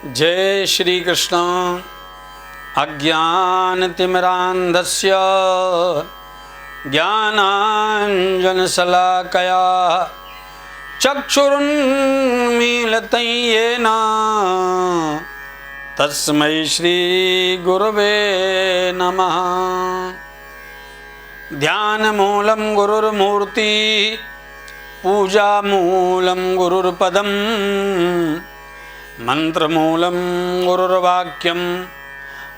जय श्री कृष्ण। अज्ञानतिमिरान्धस्य ज्ञानाञ्जनशलाकया चक्षुरुन्मीलितं येन तस्मै श्रीगुरवे नमः। ध्यानमूलं गुरुर्मूर्ति पूजामूलं गुरुर्पदम् मंत्रमूलं गुरुर्वाक्यं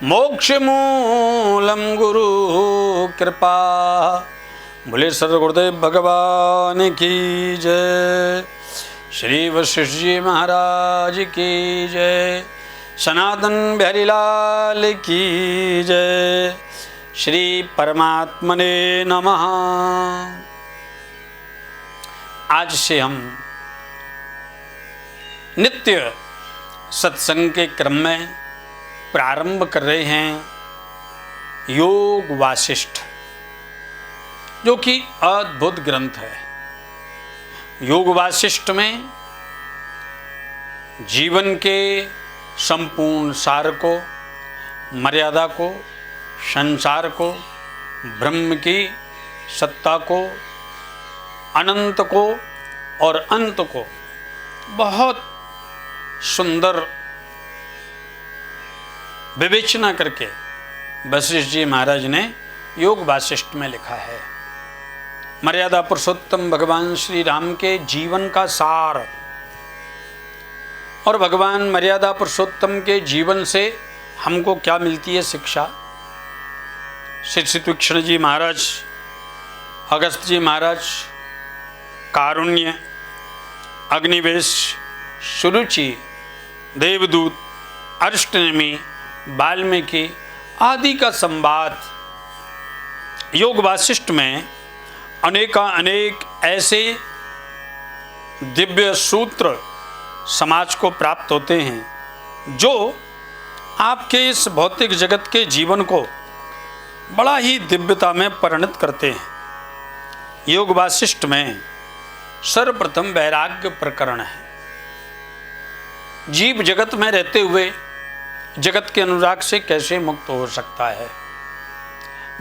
मोक्षमूलं गुरु कृपा। बोले सद्गुरु गुरुदेव भगवान की जय। श्री वशिष्ठ जी महाराज की जय। सनातन बिहारी लाल की जय। श्री परमात्मने नमः। आज से हम नित्य सत्संग के क्रम में प्रारंभ कर रहे हैं योग वासिष्ठ, जो कि अद्भुत ग्रंथ है। योग वासिष्ठ में जीवन के संपूर्ण सार को, मर्यादा को, संसार को, ब्रह्म की सत्ता को, अनंत को और अंत को बहुत सुंदर विवेचना करके वशिष्ठ जी महाराज ने योग वासिष्ठ में लिखा है। मर्यादा पुरुषोत्तम भगवान श्री राम के जीवन का सार और भगवान मर्यादा पुरुषोत्तम के जीवन से हमको क्या मिलती है शिक्षा। श्री तीक्ष्ण जी महाराज, अगस्त जी महाराज, कारुण्य, अग्निवेश, सुरुचि, देवदूत, अष्टनेमी, वाल्मीकि आदि का संवाद योग वासिष्ठ में अनेक ऐसे दिव्य सूत्र समाज को प्राप्त होते हैं जो आपके इस भौतिक जगत के जीवन को बड़ा ही दिव्यता में परिणत करते हैं। योग वासिष्ठ में सर्वप्रथम वैराग्य प्रकरण है। जीव जगत में रहते हुए जगत के अनुराग से कैसे मुक्त हो सकता है,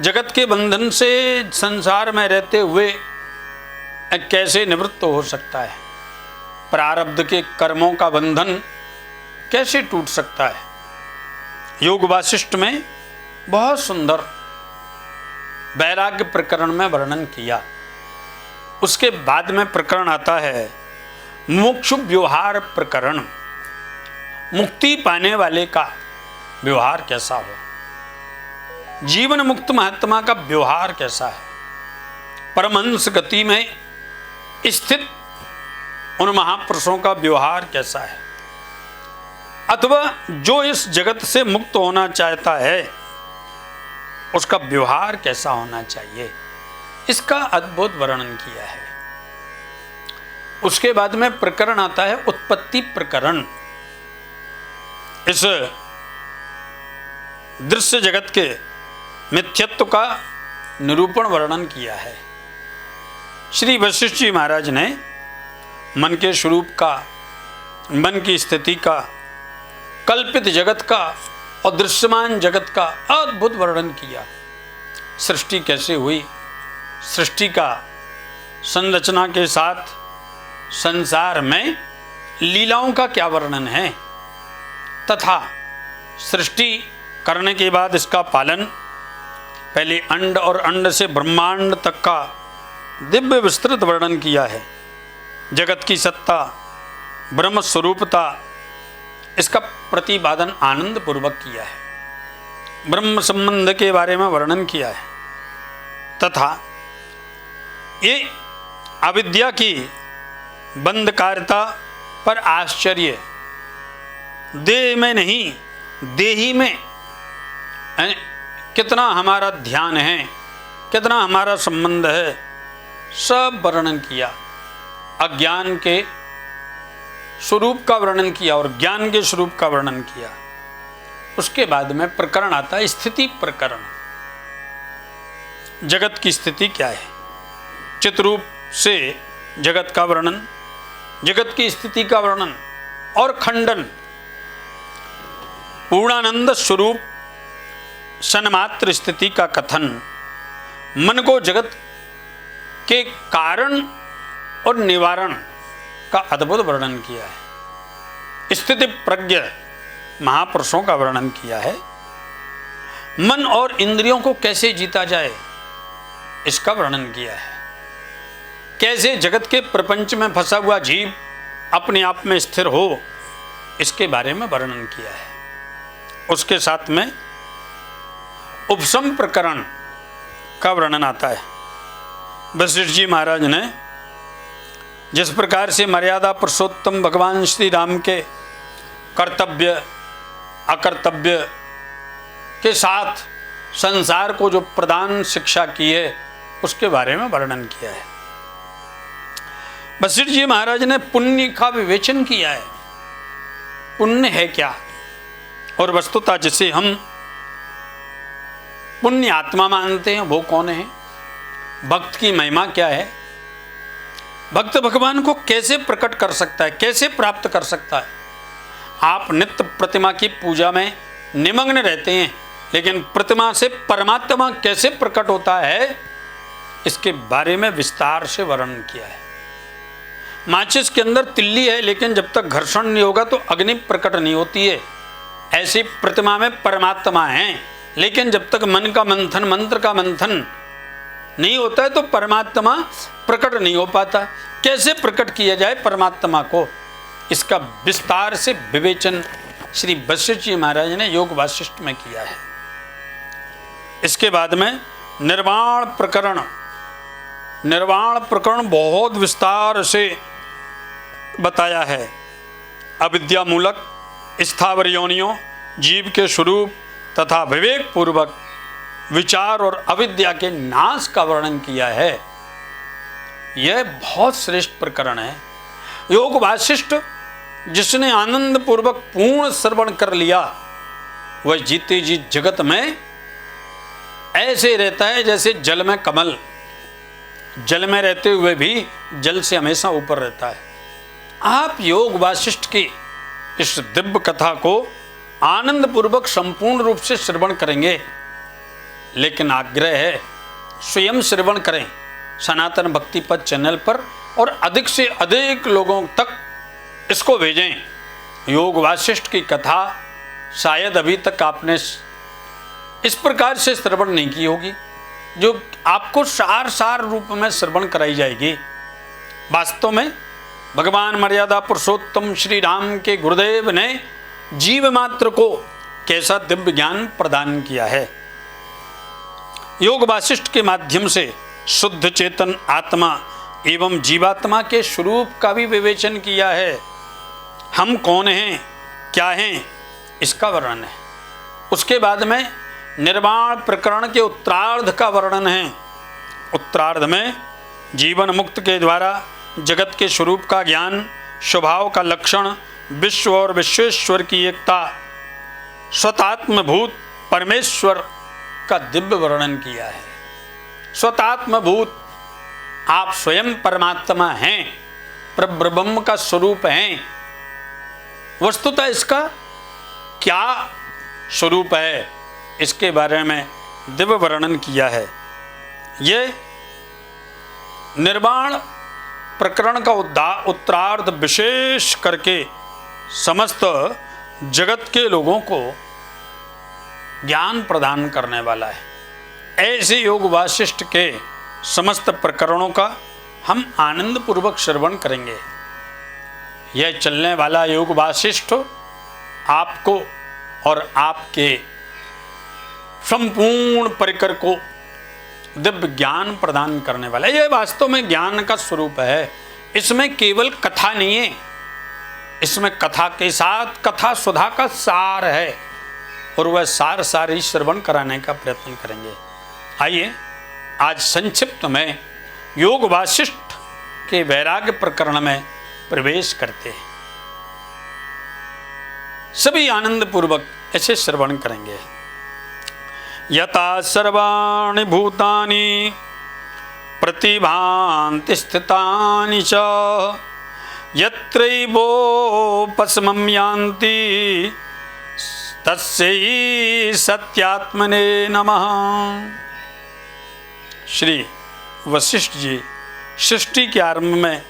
जगत के बंधन से संसार में रहते हुए कैसे निवृत्त हो सकता है, प्रारब्ध के कर्मों का बंधन कैसे टूट सकता है। योग वासिष्ठ में बहुत सुंदर वैराग्य प्रकरण में वर्णन किया। उसके बाद में प्रकरण आता है मुमुक्षु व्यवहार प्रकरण। मुक्ति पाने वाले का व्यवहार कैसा हो, जीवन मुक्त महात्मा का व्यवहार कैसा है, परमहंस गति में स्थित उन महापुरुषों का व्यवहार कैसा है, अथवा जो इस जगत से मुक्त होना चाहता है उसका व्यवहार कैसा होना चाहिए, इसका अद्भुत वर्णन किया है। उसके बाद में प्रकरण आता है उत्पत्ति प्रकरण। इस दृश्य जगत के मिथ्यत्व का निरूपण वर्णन किया है। श्री वशिष्ठ जी महाराज ने मन के स्वरूप का, मन की स्थिति का, कल्पित जगत का और दृश्यमान जगत का अद्भुत वर्णन किया। सृष्टि कैसे हुई, सृष्टि का संरचना के साथ संसार में लीलाओं का क्या वर्णन है, तथा सृष्टि करने के बाद इसका पालन, पहले अंड और अंड से ब्रह्मांड तक का दिव्य विस्तृत वर्णन किया है। जगत की सत्ता, ब्रह्म स्वरूपता, इसका प्रतिपादन आनंद पूर्वक किया है। ब्रह्म संबंध के बारे में वर्णन किया है, तथा ये अविद्या की बंधकारिता पर आश्चर्य, देह में नहीं देही में कितना हमारा ध्यान है, कितना हमारा संबंध है, सब वर्णन किया। अज्ञान के स्वरूप का वर्णन किया और ज्ञान के स्वरूप का वर्णन किया। उसके बाद में प्रकरण आता है स्थिति प्रकरण। जगत की स्थिति क्या है, चित्रूप से जगत का वर्णन, जगत की स्थिति का वर्णन और खंडन, पूर्णानंद स्वरूप सन्मात्र स्थिति का कथन, मन को जगत के कारण और निवारण का अद्भुत वर्णन किया है। स्थिति प्रज्ञ महापुरुषों का वर्णन किया है। मन और इंद्रियों को कैसे जीता जाए इसका वर्णन किया है। कैसे जगत के प्रपंच में फंसा हुआ जीव अपने आप में स्थिर हो इसके बारे में वर्णन किया है। उसके साथ में उपशम प्रकरण का वर्णन आता है। वशिष्ठ जी महाराज ने जिस प्रकार से मर्यादा पुरुषोत्तम भगवान श्री राम के कर्तव्य अकर्तव्य के साथ संसार को जो प्रदान शिक्षा की है उसके बारे में वर्णन किया है। वशिष्ठ जी महाराज ने पुण्य का विवेचन किया है। पुण्य है क्या, और वस्तुतः जिसे हम पुण्य आत्मा मानते हैं वो कौन है, भक्त की महिमा क्या है, भक्त भगवान को कैसे प्रकट कर सकता है, कैसे प्राप्त कर सकता है। आप नित्य प्रतिमा की पूजा में निमग्न रहते हैं, लेकिन प्रतिमा से परमात्मा कैसे प्रकट होता है इसके बारे में विस्तार से वर्णन किया है। माचिस के अंदर तिल्ली है, लेकिन जब तक घर्षण नहीं होगा तो अग्नि प्रकट नहीं होती है। ऐसी प्रतिमा में परमात्मा है, लेकिन जब तक मन का मंथन, मंत्र का मंथन नहीं होता है तो परमात्मा प्रकट नहीं हो पाता। कैसे प्रकट किया जाए परमात्मा को, इसका विस्तार से विवेचन श्री वशिष्ठ जी महाराज ने योग वासिष्ठ में किया है। इसके बाद में निर्वाण प्रकरण बहुत विस्तार से बताया है। अविद्या मूलक स्थावर योनियों, जीव के स्वरूप तथा विवेक पूर्वक विचार और अविद्या के नाश का वर्णन किया है। यह बहुत श्रेष्ठ प्रकरण है। योग वासिष्ठ जिसने आनंद पूर्वक पूर्ण श्रवण कर लिया वह जीते जी जगत में ऐसे रहता है जैसे जल में कमल, जल में रहते हुए भी जल से हमेशा ऊपर रहता है। आप योग वासिष्ठ की इस दिव्य कथा को आनंद पूर्वक संपूर्ण रूप से श्रवण करेंगे, लेकिन आग्रह है स्वयं श्रवण करें सनातन भक्ति पथ चैनल पर, और अधिक से अधिक लोगों तक इसको भेजें। योग वासिष्ठ की कथा शायद अभी तक आपने इस प्रकार से श्रवण नहीं की होगी, जो आपको सार रूप में श्रवण कराई जाएगी। वास्तव में भगवान मर्यादा पुरुषोत्तम श्री राम के गुरुदेव ने जीव मात्र को कैसा दिव्य ज्ञान प्रदान किया है। योग वासिष्ठ के माध्यम से शुद्ध चेतन आत्मा एवं जीवात्मा के स्वरूप का भी विवेचन किया है। हम कौन हैं, क्या हैं, इसका वर्णन है। उसके बाद में निर्वाण प्रकरण के उत्तरार्ध का वर्णन है। उत्तरार्ध में जीवन मुक्त के द्वारा जगत के स्वरूप का ज्ञान, स्वभाव का लक्षण, विश्व और विश्वेश्वर की एकता, स्वतात्मभूत परमेश्वर का दिव्य वर्णन किया है। स्वतात्मभूत, आप स्वयं परमात्मा हैं, परब्रह्म का स्वरूप हैं। वस्तुतः इसका क्या स्वरूप है इसके बारे में दिव्य वर्णन किया है। ये निर्वाण प्रकरण का उत्तरार्ध विशेष करके समस्त जगत के लोगों को ज्ञान प्रदान करने वाला है। ऐसे योग वासिष्ठ के समस्त प्रकरणों का हम आनंद पूर्वक श्रवण करेंगे। यह चलने वाला योग वासिष्ठ आपको और आपके संपूर्ण परिकर को दिव्य ज्ञान प्रदान करने वाला है। यह वास्तव में ज्ञान का स्वरूप है। इसमें केवल कथा नहीं है, इसमें कथा के साथ कथा सुधा का सार है, और वह सार ही श्रवण कराने का प्रयत्न करेंगे। आइए आज संक्षिप्त में योग वासिष्ठ के वैराग्य प्रकरण में प्रवेश करते हैं। सभी आनंद पूर्वक ऐसे श्रवण करेंगे। यथा सर्वाणि भूतानि प्रतिभान्ति स्थितानि च यत्रैवोपशमं यान्ति तस्यै सत्यात्मने नमः। श्री वशिष्ठ जी सृष्टि के आरंभ में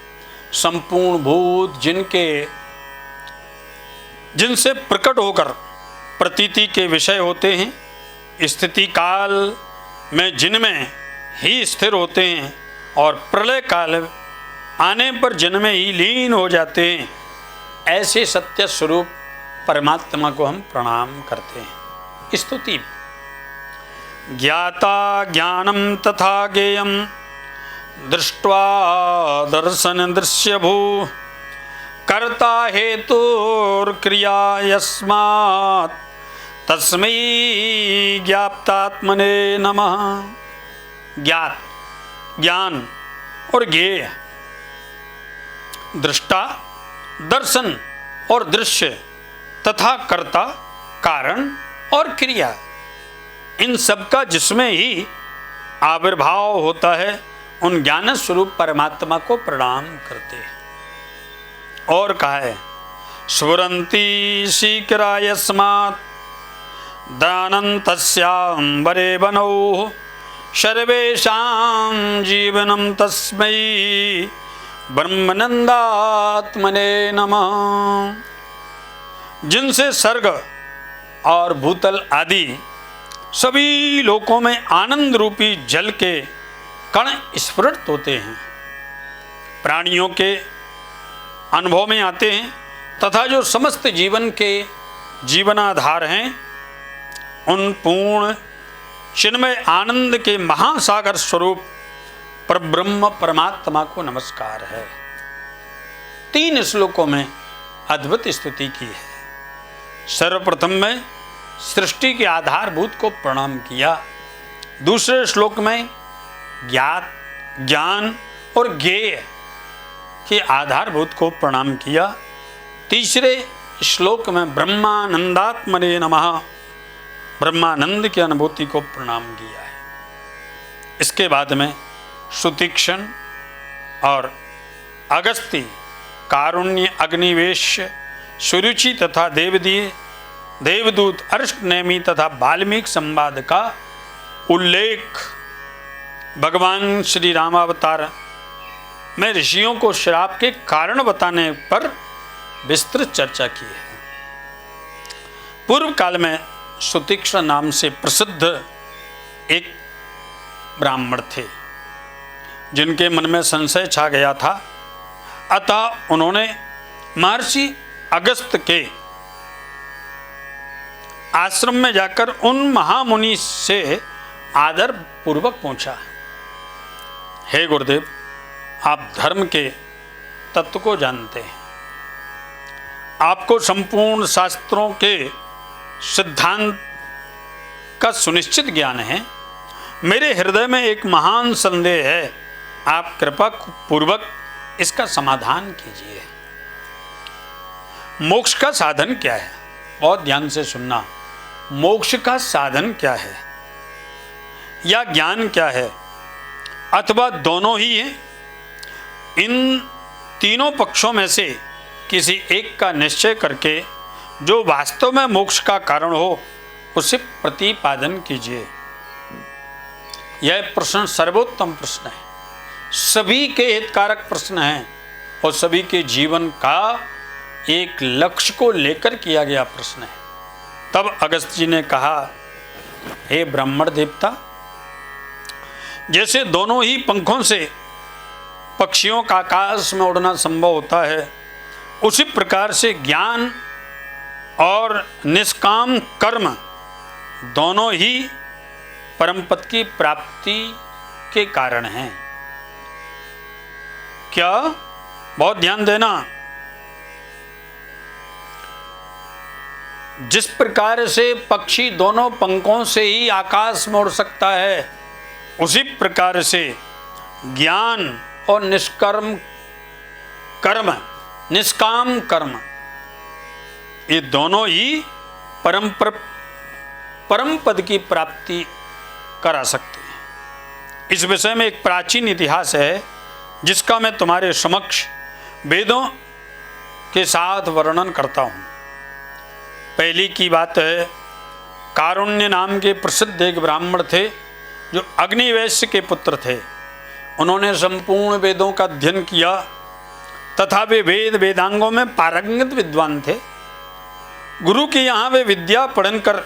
संपूर्ण भूत जिनसे प्रकट होकर प्रतीति के विषय होते हैं, स्थिति काल में जिनमें ही स्थिर होते हैं और प्रलय काल आने पर जिनमें ही लीन हो जाते हैं, ऐसे सत्य स्वरूप परमात्मा को हम प्रणाम करते हैं। स्तुति। ज्ञाता ज्ञानम तथा ज्ञेयम दृष्ट्वा दर्शन दृश्य भू कर्ता हेतुर्क्रिया यस्मात् तस्मै ज्ञाप्तात्मने नमः। ज्ञात, ज्ञान और ज्ञेय, दृष्टा, दर्शन और दृश्य तथा कर्ता, कारण और क्रिया, इन सब का जिसमें ही आविर्भाव होता है, उन ज्ञान स्वरूप परमात्मा को प्रणाम करते हैं। और कहा है स्फुरन्ति शीकरा यस्मात् दानन्तस्याम्बरे बनौ सर्वेषां जीवनं तस्मै ब्रह्मानन्दात्मने नमः। जिनसे स्वर्ग और भूतल आदि सभी लोकों में आनंद रूपी जल के कण स्फुरित होते हैं, प्राणियों के अनुभव में आते हैं तथा जो समस्त जीवन के जीवनाधार हैं, उन पूर्ण चिन्मय आनंद के महासागर स्वरूप परब्रह्म परमात्मा को नमस्कार है। 3 श्लोकों में अद्भुत स्तुति की है। सर्वप्रथम में सृष्टि के आधारभूत को प्रणाम किया, दूसरे श्लोक में ज्ञात, ज्ञान और ज्ञेय के आधारभूत को प्रणाम किया, तीसरे श्लोक में ब्रह्मानंदात्मने नमः, ब्रह्मानंद की अनुभूति को प्रणाम किया है। इसके बाद में सुतीक्ष्ण और अगस्ती, कारुण्य, अग्निवेश, सुरुचि तथा देवदूत, अरिष्टनेमी तथा वाल्मीकि संवाद का उल्लेख भगवान श्री रामावतार में ऋषियों को श्राप के कारण बताने पर विस्तृत चर्चा की है। पूर्व काल में सुतीक्ष्ण नाम से प्रसिद्ध एक ब्राह्मण थे, जिनके मन में संशय छा गया था। अतः उन्होंने महर्षि अगस्त के आश्रम में जाकर उन महामुनि से आदर पूर्वक पूछा, हे गुरुदेव, आप धर्म के तत्व को जानते हैं, आपको संपूर्ण शास्त्रों के सिद्धांत का सुनिश्चित ज्ञान है। मेरे हृदय में एक महान संदेह है, आप कृपा पूर्वक इसका समाधान कीजिए। मोक्ष का साधन क्या है? बहुत ध्यान से सुनना। मोक्ष का साधन क्या है या ज्ञान क्या है, अथवा दोनों ही है? इन तीनों पक्षों में से किसी एक का निश्चय करके जो वास्तव में मोक्ष का कारण हो, उसे प्रतिपादन कीजिए। यह प्रश्न सर्वोत्तम प्रश्न है, सभी के हितकारक प्रश्न है और सभी के जीवन का एक लक्ष्य को लेकर किया गया प्रश्न है। तब अगस्त जी ने कहा, हे ब्राह्मण देवता, जैसे दोनों ही पंखों से पक्षियों का आकाश में उड़ना संभव होता है, उसी प्रकार से ज्ञान और निष्काम कर्म दोनों ही परमपद की प्राप्ति के कारण हैं। क्या? बहुत ध्यान देना। जिस प्रकार से पक्षी दोनों पंखों से ही आकाश में उड़ सकता है, उसी प्रकार से ज्ञान और निष्काम कर्म ये दोनों ही परम पद की प्राप्ति करा सकते हैं। इस विषय में एक प्राचीन इतिहास है, जिसका मैं तुम्हारे समक्ष वेदों के साथ वर्णन करता हूँ। पहली की बात है, कारुण्य नाम के प्रसिद्ध एक ब्राह्मण थे जो अग्निवैश्य के पुत्र थे। उन्होंने संपूर्ण वेदों का अध्ययन किया तथा वे वेद वेदांगों में पारंगत विद्वान थे। गुरु के यहाँ वे विद्या पढ़कर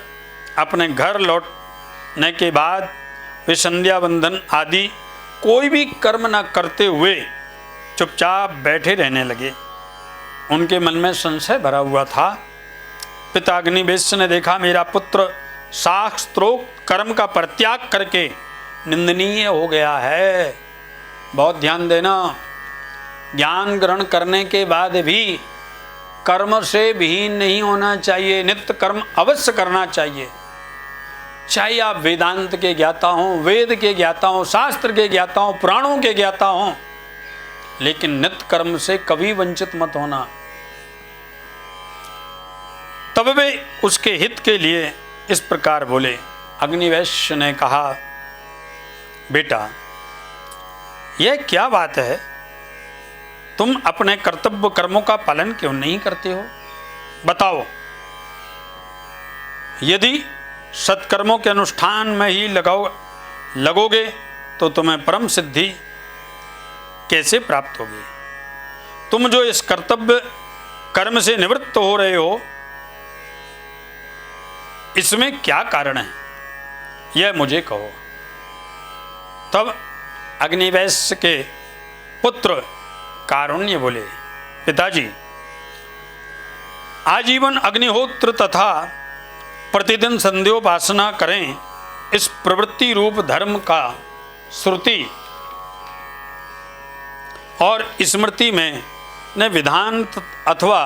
अपने घर लौटने के बाद वे संध्या बंधन आदि कोई भी कर्म न करते हुए चुपचाप बैठे रहने लगे। उनके मन में संशय भरा हुआ था। पिता अग्निवेश्य ने देखा, मेरा पुत्र शास्त्रोक्त कर्म का परित्याग करके निंदनीय हो गया है। बहुत ध्यान देना, ज्ञान ग्रहण करने के बाद भी कर्म से विहीन नहीं होना चाहिए, नित्य कर्म अवश्य करना चाहिए। चाहे आप वेदांत के ज्ञाता हों, वेद के ज्ञाता हों, शास्त्र के ज्ञाता हों, पुराणों के ज्ञाता हों, लेकिन नित्य कर्म से कभी वंचित मत होना। तब वे उसके हित के लिए इस प्रकार बोले। अग्निवैश्य ने कहा, बेटा यह क्या बात है, तुम अपने कर्तव्य कर्मों का पालन क्यों नहीं करते हो? बताओ, यदि सत्कर्मों के अनुष्ठान में ही लगोगे तो तुम्हें परम सिद्धि कैसे प्राप्त होगी? तुम जो इस कर्तव्य कर्म से निवृत्त हो रहे हो, इसमें क्या कारण है, यह मुझे कहो। तब अग्निवैश्य के पुत्र कारुण्य बोले, पिताजी, आजीवन अग्निहोत्र तथा प्रतिदिन संध्योपासना करें, इस प्रवृत्ति रूप धर्म का श्रुति और स्मृति में ने विधान अथवा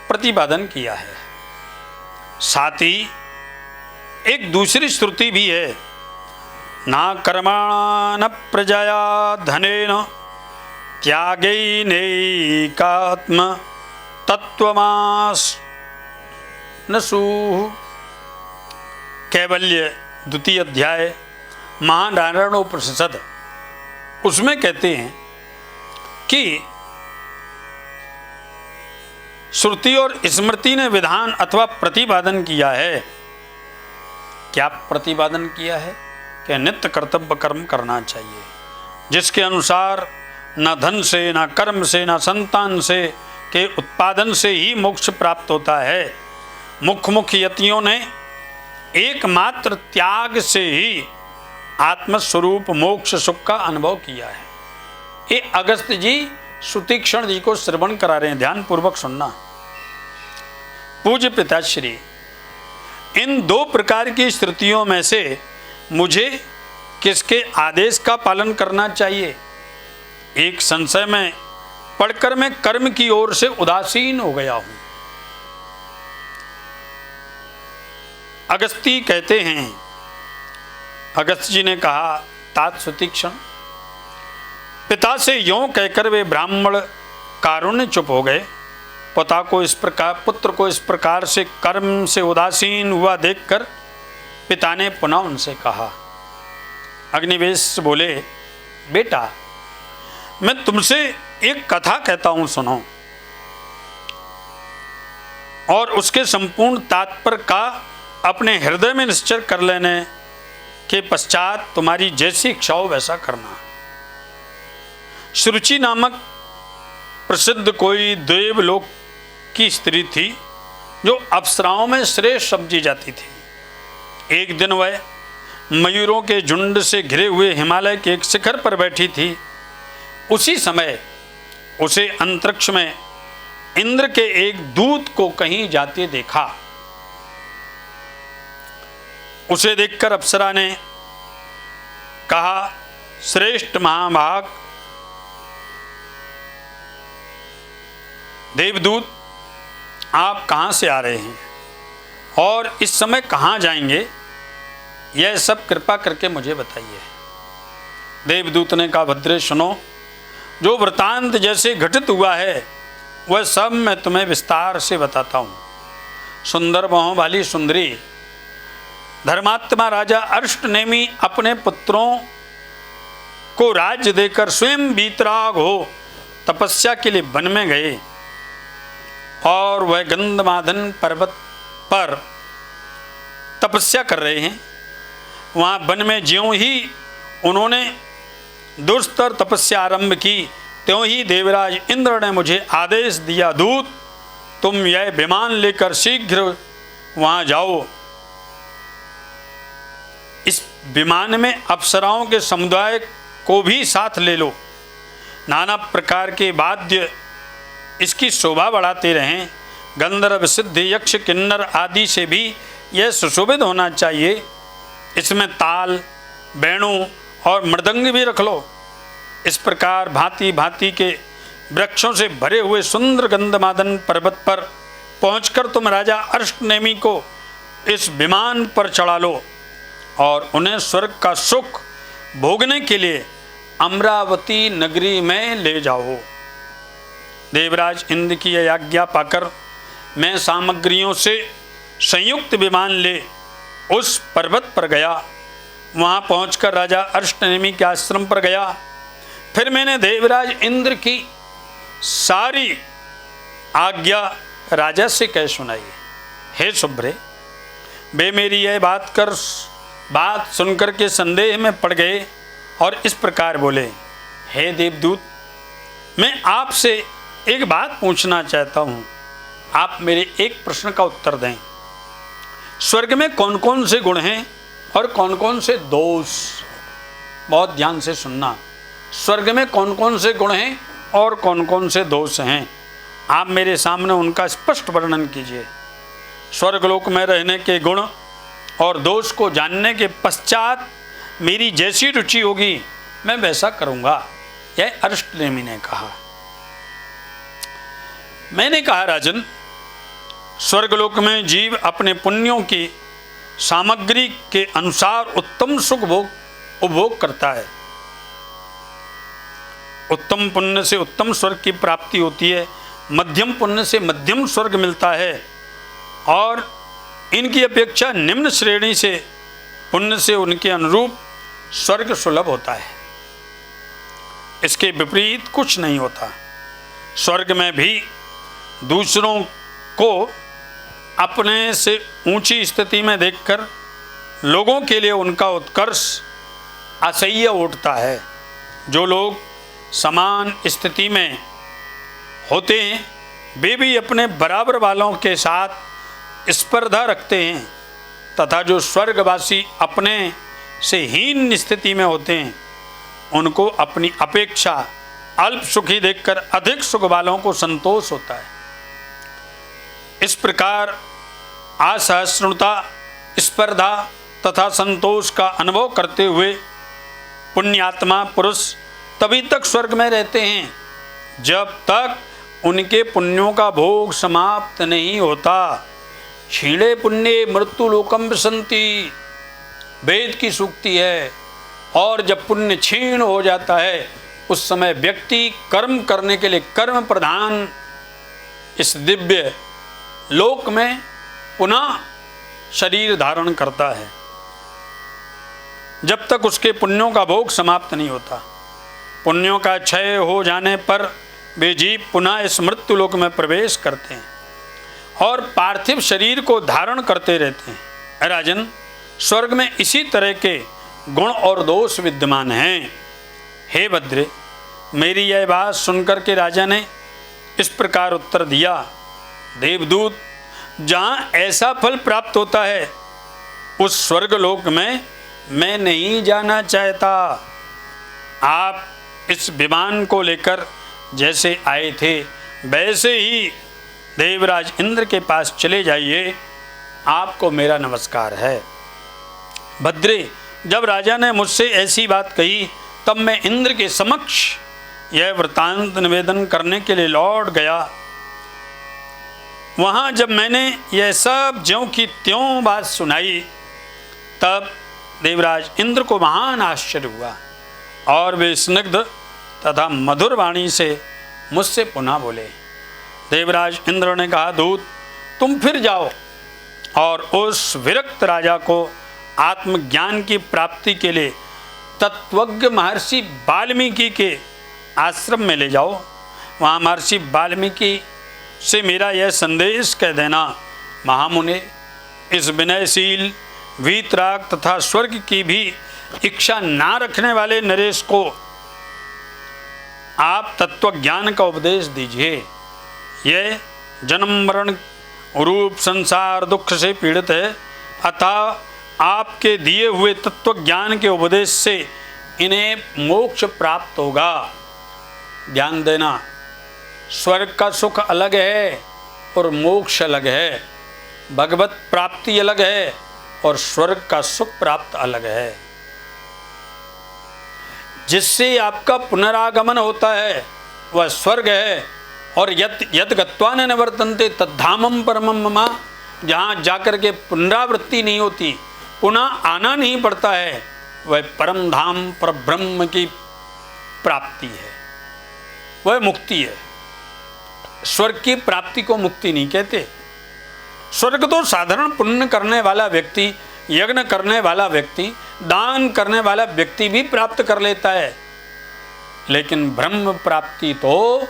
प्रतिपादन किया है। साथ ही एक दूसरी श्रुति भी है, ना कर्मणा न प्रजया धनेन त्यागैनैकात्म तत्वमास नसूः। कैवल्य द्वितीय अध्याय महानारायणोपनिषद, उसमें कहते हैं कि श्रुति और स्मृति ने विधान अथवा प्रतिपादन किया है। क्या प्रतिपादन किया है? कि नित्य कर्तव्य कर्म करना चाहिए, जिसके अनुसार न धन से, न कर्म से, न संतान से के उत्पादन से ही मोक्ष प्राप्त होता है। मुख्य यतियों ने एकमात्र त्याग से ही आत्मस्वरूप मोक्ष सुख का अनुभव किया है। ये अगस्त जी सुतीक्षण जी को श्रवण करा रहे हैं, ध्यान पूर्वक सुनना। पूज्य पिताश्री, इन दो प्रकार की श्रुतियों में से मुझे किसके आदेश का पालन करना चाहिए? एक संशय में पढ़कर मैं कर्म की ओर से उदासीन हो गया हूं। अगस्ती कहते हैं, अगस्त जी ने कहा, तात सुतीक्षण। पिता से यों कहकर वे ब्राह्मण कारुण्य चुप हो गए। पुत्र को इस प्रकार से कर्म से उदासीन हुआ देखकर पिता ने पुनः उनसे कहा। अग्निवेश बोले, बेटा मैं तुमसे एक कथा कहता हूं, सुनो, और उसके संपूर्ण तात्पर्य का अपने हृदय में निश्चय कर लेने के पश्चात तुम्हारी जैसी इच्छा हो वैसा करना। शुरुचि नामक प्रसिद्ध कोई देवलोक की स्त्री थी जो अप्सराओं में श्रेष्ठ समझी जाती थी। एक दिन वह मयूरों के झुंड से घिरे हुए हिमालय के एक शिखर पर बैठी थी। उसी समय उसे अंतरिक्ष में इंद्र के एक दूत को कहीं जाते देखा। उसे देखकर अप्सरा ने कहा, श्रेष्ठ महाभाग देवदूत, आप कहाँ से आ रहे हैं और इस समय कहाँ जाएंगे, यह सब कृपा करके मुझे बताइए। देवदूत ने कहा, भद्रे सुनो, जो वृतांत जैसे घटित हुआ है वह सब मैं तुम्हें विस्तार से बताता हूँ। सुंदर बाहों वाली सुंदरी धर्मात्मा राजा अर्ष्टनेमी अपने पुत्रों को राज्य देकर स्वयं वीतराग हो तपस्या के लिए वन में गए और वह गंधमादन पर्वत पर तपस्या कर रहे हैं। वहाँ वन में ज्यों ही उन्होंने दुस्तर तपस्या आरंभ की, त्यों ही देवराज इंद्र ने मुझे आदेश दिया, दूत तुम यह विमान लेकर शीघ्र वहाँ जाओ। इस विमान में अप्सराओं के समुदाय को भी साथ ले लो। नाना प्रकार के वाद्य इसकी शोभा बढ़ाते रहें। गंधर्व सिद्ध यक्ष किन्नर आदि से भी यह सुशोभित होना चाहिए। इसमें ताल वेणु और मृदंग भी रख लो। इस प्रकार भांति भांति के वृक्षों से भरे हुए सुंदर गंधमादन पर्वत पर पहुंचकर तुम राजा अरिष्टनेमि को इस विमान पर चढ़ा लो और उन्हें स्वर्ग का सुख भोगने के लिए अमरावती नगरी में ले जाओ। देवराज इंद्र की यह आज्ञा पाकर मैं सामग्रियों से संयुक्त विमान ले उस पर्वत पर गया। वहाँ पहुंचकर राजा अरिष्टनेमि के आश्रम पर गया। फिर मैंने देवराज इंद्र की सारी आज्ञा राजा से कह सुनाई। हे शुभ्रे, वे मेरी यह बात सुनकर के संदेह में पड़ गए और इस प्रकार बोले, हे देवदूत, मैं आपसे एक बात पूछना चाहता हूँ, आप मेरे एक प्रश्न का उत्तर दें। स्वर्ग में कौन कौन से गुण हैं और कौन कौन से दोष? बहुत ध्यान से सुनना। स्वर्ग में कौन कौन से गुण हैं और कौन कौन से दोष हैं, आप मेरे सामने उनका स्पष्ट वर्णन कीजिए। स्वर्गलोक में रहने के गुण और दोष को जानने के पश्चात मेरी जैसी रुचि होगी मैं वैसा करूँगा, यह अरिष्टनेमि ने कहा। मैंने कहा, राजन, स्वर्गलोक में जीव अपने पुण्यों की सामग्री के अनुसार उत्तम सुख उपभोग करता है। उत्तम पुण्य से उत्तम स्वर्ग की प्राप्ति होती है, मध्यम पुण्य से मध्यम स्वर्ग मिलता है और इनकी अपेक्षा निम्न श्रेणी से पुण्य से उनके अनुरूप स्वर्ग सुलभ होता है। इसके विपरीत कुछ नहीं होता। स्वर्ग में भी दूसरों को अपने से ऊंची स्थिति में देखकर लोगों के लिए उनका उत्कर्ष असह्य उठता है। जो लोग समान स्थिति में होते हैं वे भी अपने बराबर वालों के साथ स्पर्धा रखते हैं, तथा जो स्वर्गवासी अपने से हीन स्थिति में होते हैं उनको अपनी अपेक्षा अल्प सुखी देखकर अधिक सुख वालों को संतोष होता है। इस प्रकार असहिष्णुता, स्पर्धा तथा संतोष का अनुभव करते हुए पुण्यात्मा पुरुष तभी तक स्वर्ग में रहते हैं जब तक उनके पुण्यों का भोग समाप्त नहीं होता। क्षीणे पुण्ये मृत्यु लोकम विसंति, वेद की सूक्ति है। और जब पुण्य क्षीण हो जाता है उस समय व्यक्ति कर्म करने के लिए कर्म प्रधान इस दिव्य लोक में पुनः शरीर धारण करता है, जब तक उसके पुण्यों का भोग समाप्त नहीं होता। पुण्यों का क्षय हो जाने पर वे जीव पुनः इस मृत्यु लोक में प्रवेश करते हैं और पार्थिव शरीर को धारण करते रहते हैं। राजन, स्वर्ग में इसी तरह के गुण और दोष विद्यमान हैं। हे भद्रे, मेरी यह बात सुनकर के राजा ने इस प्रकार उत्तर दिया, देवदूत, जहाँ ऐसा फल प्राप्त होता है उस स्वर्गलोक में मैं नहीं जाना चाहता। आप इस विमान को लेकर जैसे आए थे वैसे ही देवराज इंद्र के पास चले जाइए, आपको मेरा नमस्कार है। भद्रे, जब राजा ने मुझसे ऐसी बात कही तब मैं इंद्र के समक्ष यह वृत्तांत निवेदन करने के लिए लौट गया। वहाँ जब मैंने यह सब ज्यों की त्यों बात सुनाई तब देवराज इंद्र को महान आश्चर्य हुआ और वे स्निग्ध तथा मधुर वाणी से मुझसे पुनः बोले। देवराज इंद्र ने कहा, दूत, तुम फिर जाओ और उस विरक्त राजा को आत्मज्ञान की प्राप्ति के लिए तत्वज्ञ महर्षि वाल्मीकि के आश्रम में ले जाओ। वहाँ महर्षि वाल्मीकि से मेरा यह संदेश कह देना, महामुने, इस विनयशील, वीतराग तथा स्वर्ग की भी इच्छा ना रखने वाले नरेश को आप तत्व ज्ञान का उपदेश दीजिए। यह जन्म मरण रूप संसार दुख से पीड़ित है, अतः आपके दिए हुए तत्व ज्ञान के उपदेश से इन्हें मोक्ष प्राप्त होगा। ध्यान देना, स्वर्ग का सुख अलग है और मोक्ष अलग है, भगवत प्राप्ति अलग है और स्वर्ग का सुख प्राप्त अलग है। जिससे आपका पुनरागमन होता है वह स्वर्ग है, और यद गत्वा न निवर्तन्ते तद्धामम परमम मम, जहाँ जाकर के पुनरावृत्ति नहीं होती, पुनः आना नहीं पड़ता है, वह परम धाम परब्रह्म की प्राप्ति है, वह मुक्ति है। स्वर्ग की प्राप्ति को मुक्ति नहीं कहते। स्वर्ग तो साधारण पुण्य करने वाला व्यक्ति, यज्ञ करने वाला व्यक्ति, दान करने वाला व्यक्ति भी प्राप्त कर लेता है, लेकिन ब्रह्म प्राप्ति तो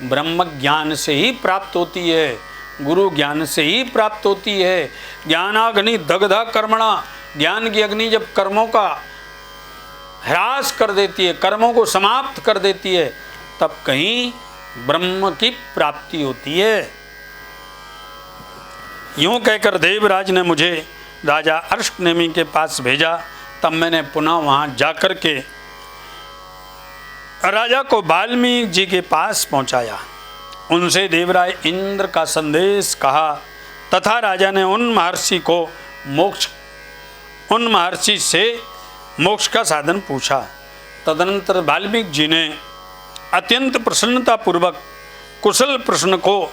ब्रह्म ज्ञान से ही प्राप्त होती है, गुरु ज्ञान से ही प्राप्त होती है। ज्ञानाग्नि दग्धा कर्मणा, ज्ञान की अग्नि जब कर्मों का ह्रास कर देती है, कर्मों को समाप्त कर देती है, तब कहीं ब्रह्म की प्राप्ति होती है। यूं कहकर देवराज ने मुझे राजा अर्ष्टनेमि के पास भेजा। तब मैंने पुनः वहां जाकर के राजा को वाल्मीकि जी के पास पहुंचाया, उनसे देवराज इंद्र का संदेश कहा, तथा राजा ने उन महर्षि से मोक्ष का साधन पूछा। तदनंतर वाल्मीकि जी ने अत्यंत प्रसन्नता पूर्वक कुशल प्रश्न को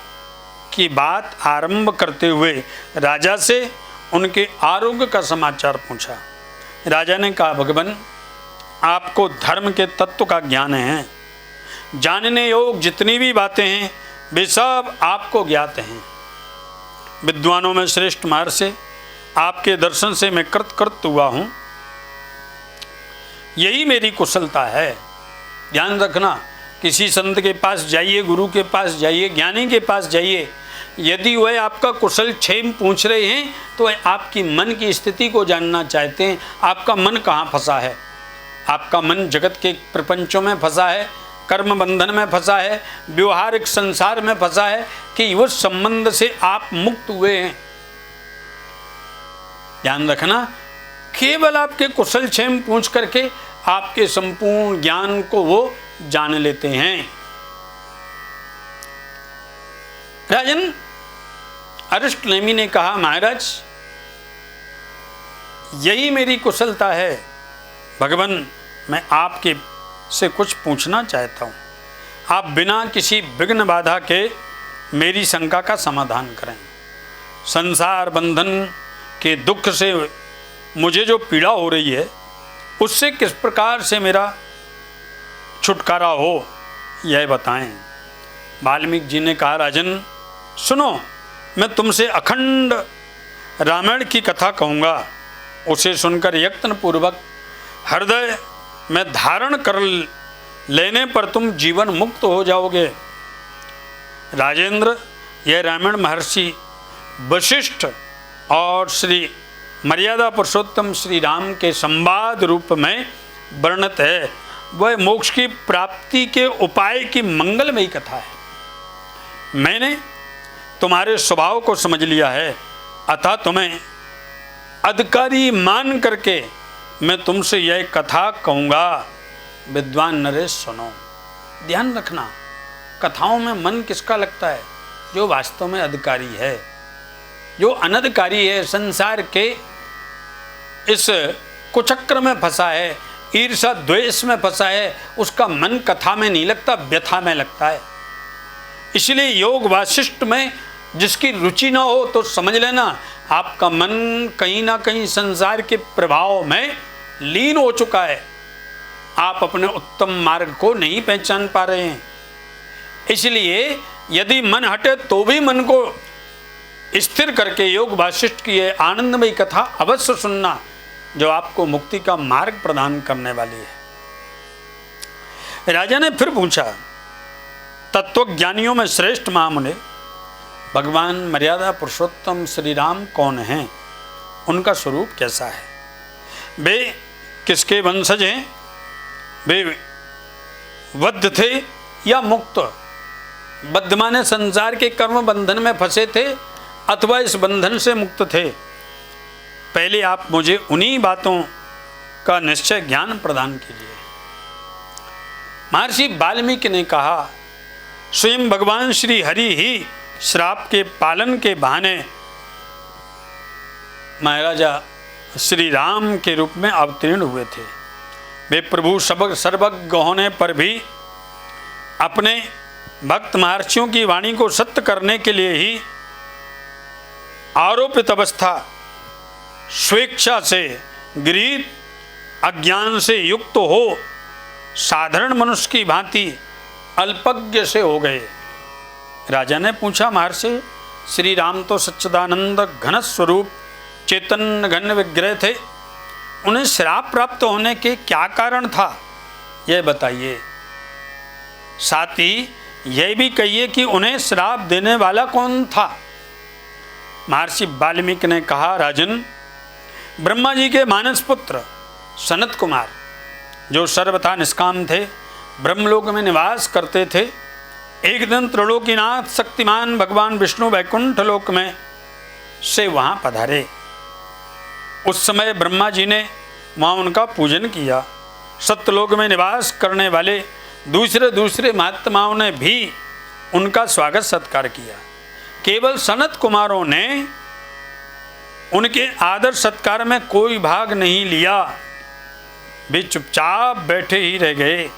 की बात आरंभ करते हुए राजा से उनके आरोग्य का समाचार पूछा। राजा ने कहा, भगवान, आपको धर्म के तत्व का ज्ञान है, जानने योग जितनी भी बातें हैं वे सब आपको ज्ञात हैं। विद्वानों में श्रेष्ठ महर्षि, आपके दर्शन से मैं कृतकृत हुआ हूँ, यही मेरी कुशलता है। ध्यान रखना, किसी संत के पास जाइए, गुरु के पास जाइए, ज्ञानी के पास जाइए, यदि वह आपका कुशल क्षेम पूछ रहे हैं तो वह आपकी मन की स्थिति को जानना चाहते हैं। आपका मन कहाँ फंसा है? आपका मन जगत के प्रपंचों में फंसा है, कर्म बंधन में फंसा है, व्यवहारिक संसार में फंसा है, कि उस संबंध से आप मुक्त हुए हैं? ध्यान रखना, केवल आपके कुशल क्षेम पूछ करके आपके संपूर्ण ज्ञान को वो जान लेते हैं। राजन अर्ष्टनेमि ने कहा, महाराज, यही मेरी कुशलता है। भगवान, मैं आपके से कुछ पूछना चाहता हूँ, आप बिना किसी विघ्न बाधा के मेरी शंका का समाधान करें। संसार बंधन के दुख से मुझे जो पीड़ा हो रही है, उससे किस प्रकार से मेरा छुटकारा हो, यह बताएं। वाल्मीकि जी ने कहा, राजन सुनो, मैं तुमसे अखंड रामायण की कथा कहूँगा, उसे सुनकर यत्न पूर्वक हृदय में धारण कर लेने पर तुम जीवन मुक्त हो जाओगे। राजेंद्र, यह रामायण महर्षि वशिष्ठ और श्री मर्यादा पुरुषोत्तम श्री राम के संवाद रूप में वर्णित है। वह मोक्ष की प्राप्ति के उपाय की मंगलमयी कथा है। मैंने तुम्हारे स्वभाव को समझ लिया है, अतः तुम्हें अधिकारी मान करके मैं तुमसे यह कथा कहूँगा। विद्वान नरेश सुनो। ध्यान रखना, कथाओं में मन किसका लगता है? जो वास्तव में अधिकारी है, जो अनधिकारी है, संसार के इस कुचक्र में फंसा है, ईर्षा द्वेष में फंसा है, उसका मन कथा में नहीं लगता, व्यथा में लगता है। इसलिए योग वासिष्ठ में जिसकी रुचि ना हो तो समझ लेना आपका मन कहीं ना कहीं संसार के प्रभाव में लीन हो चुका है। आप अपने उत्तम मार्ग को नहीं पहचान पा रहे हैं। इसलिए यदि मन हटे तो भी मन को स्थिर करके योग वासिष्ठ की यह आनंदमयी कथा अवश्य सुनना, जो आपको मुक्ति का मार्ग प्रदान करने वाली है। राजा ने फिर पूछा, तत्वज्ञानियों में श्रेष्ठ महामुने, भगवान मर्यादा पुरुषोत्तम श्री राम कौन हैं, उनका स्वरूप कैसा है, वे किसके वंशज हैं, वे बद्ध थे या मुक्त। बद्ध माने संसार के कर्म बंधन में फंसे थे अथवा इस बंधन से मुक्त थे। पहले आप मुझे उन्हीं बातों का निश्चय ज्ञान प्रदान कीजिए। महर्षि वाल्मीकि ने कहा, स्वयं भगवान श्री हरि ही श्राप के पालन के बहाने महाराजा श्री राम के रूप में अवतीर्ण हुए थे। वे प्रभु सर्वज्ञ होने पर भी अपने भक्त महर्षियों की वाणी को सत्य करने के लिए ही आरोपित अवस्था स्वेच्छा से गृहीत अज्ञान से युक्त हो साधारण मनुष्य की भांति अल्पज्ञ से हो गए। राजा ने पूछा, महर्षि श्री राम तो सच्चिदानंद घन स्वरूप चैतन्य घन विग्रह थे, उन्हें श्राप प्राप्त होने के क्या कारण था, यह बताइए। साथ ही यह भी कहिए कि उन्हें श्राप देने वाला कौन था। महर्षि वाल्मीकि ने कहा, राजन, ब्रह्मा जी के मानस पुत्र सनत कुमार, जो सर्वथा निष्काम थे, ब्रह्मलोक में निवास करते थे, एक दिन त्रिलोकीनाथ शक्तिमान भगवान विष्णु वैकुंठ लोक में से वहाँ पधारे। उस समय ब्रह्मा जी ने वहाँ उनका पूजन किया। सत्यलोक में निवास करने वाले दूसरे महात्माओं ने भी उनका स्वागत सत्कार किया। केवल सनत कुमारों ने उनके आदर सत्कार में कोई भाग नहीं लिया, वे चुपचाप बैठे ही रह गए।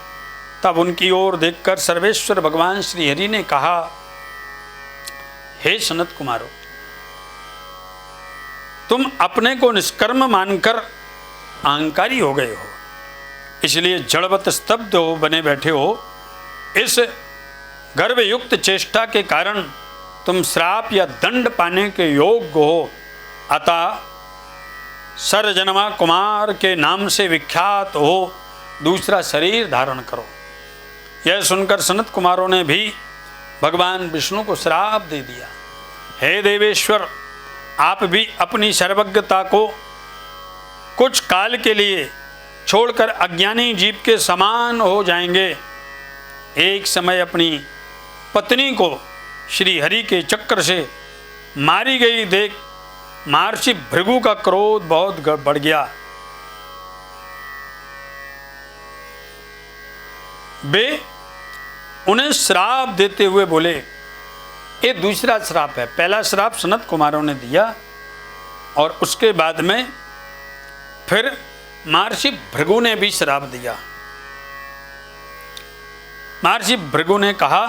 तब उनकी ओर देखकर सर्वेश्वर भगवान श्री हरि ने कहा, हे सनत कुमारों, तुम अपने को निष्कर्म मानकर अहंकारी हो गए हो, इसलिए जड़वत स्तब्ध हो बने बैठे हो। इस गर्वयुक्त चेष्टा के कारण तुम श्राप या दंड पाने के योग्य हो। अतः सरजनमा कुमार के नाम से विख्यात हो दूसरा शरीर धारण करो। यह सुनकर सनत कुमारों ने भी भगवान विष्णु को श्राप दे दिया। हे देवेश्वर, आप भी अपनी सर्वज्ञता को कुछ काल के लिए छोड़कर अज्ञानी जीव के समान हो जाएंगे। एक समय अपनी पत्नी को श्री हरि के चक्र से मारी गई देख महर्षि भृगु का क्रोध बहुत बढ़ गया। वे उन्हें श्राप देते हुए बोले, ये दूसरा श्राप है। पहला श्राप सनत कुमारों ने दिया और उसके बाद में फिर महर्षि भृगु ने भी श्राप दिया। महर्षि भृगु ने कहा,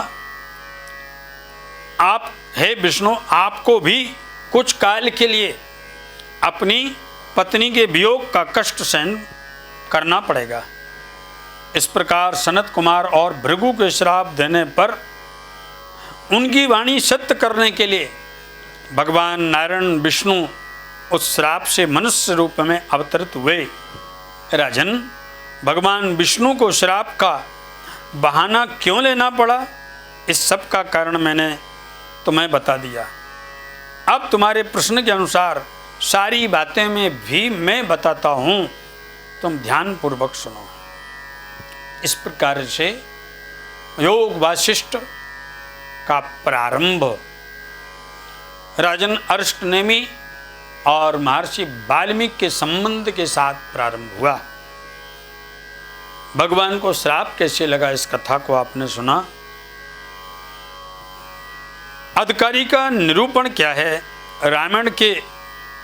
आप हे विष्णु, आपको भी कुछ काल के लिए अपनी पत्नी के वियोग का कष्ट सहन करना पड़ेगा। इस प्रकार सनत कुमार और भृगु के श्राप देने पर उनकी वाणी सत्य करने के लिए भगवान नारायण विष्णु उस श्राप से मनुष्य रूप में अवतरित हुए। राजन, भगवान विष्णु को श्राप का बहाना क्यों लेना पड़ा, इस सब का कारण मैंने तुम्हें बता दिया। अब तुम्हारे प्रश्न के अनुसार सारी बातें में भी मैं बताता हूँ, तुम ध्यान पूर्वक सुनो। इस प्रकार से योग वासिष्ठ का प्रारंभ राजन अरिष्टनेमि और महर्षि वाल्मीकि के संबंध के साथ प्रारंभ हुआ। भगवान को श्राप कैसे लगा, इस कथा को आपने सुना। अधिकारी का निरूपण क्या है, रामायण के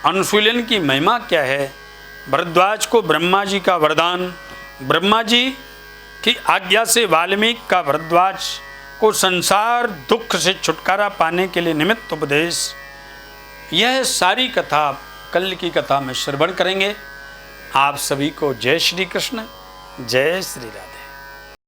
अनुशीलन की महिमा क्या है, भरद्वाज को ब्रह्मा जी का वरदान, ब्रह्मा जी की आज्ञा से वाल्मीकि का भरद्वाज को संसार दुख से छुटकारा पाने के लिए निमित्त उपदेश, यह सारी कथा कल की कथा में श्रवण करेंगे। आप सभी को जय श्री कृष्ण, जय श्री राम।